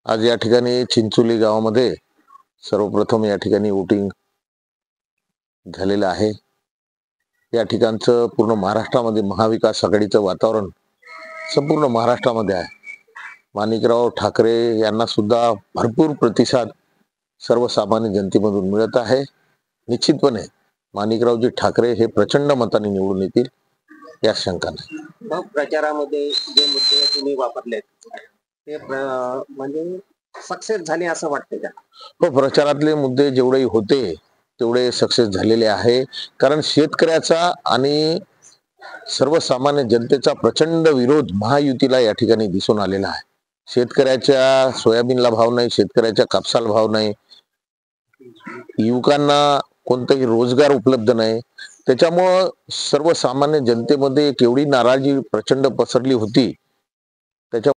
आज या ठिकाणी चिंचोली गावामध्ये सर्वप्रथम या ठिकाणी वोटिंग झालेलं आहे। या ठिकाणचं पूर्ण महाराष्ट्रामध्ये महाविकास आघाडीचं वातावरण संपूर्ण महाराष्ट्रामध्ये आहे। माणिकराव ठाकरे यांना सुद्धा भरपूर प्रतिसाद सर्वसामान्य जनतेमधून मिळत आहे। निश्चितपणे माणिकरावजी ठाकरे हे प्रचंड मताने निवडून येतील या शंका नाही। मग प्रचारामध्ये जे मुद्दे तुम्ही वापरलेत ते म्हणजे सक्सेस झाले असं वाटतं का? हो, प्रचारातले मुद्दे जेवढे होते तेवढे सक्सेस झालेले आहे। कारण शेतकऱ्याचा आणि सर्वसामान्य जनतेचा प्रचंड विरोध महायुतीला या ठिकाणी दिसून आलेला आहे। शेतकऱ्याच्या सोयाबीनला भाव नाही, शेतकऱ्याच्या कापसाला भाव नाही, युवकांना कोणताही रोजगार उपलब्ध नाही। त्याच्यामुळं सर्वसामान्य जनतेमध्ये केवढी नाराजी प्रचंड पसरली होती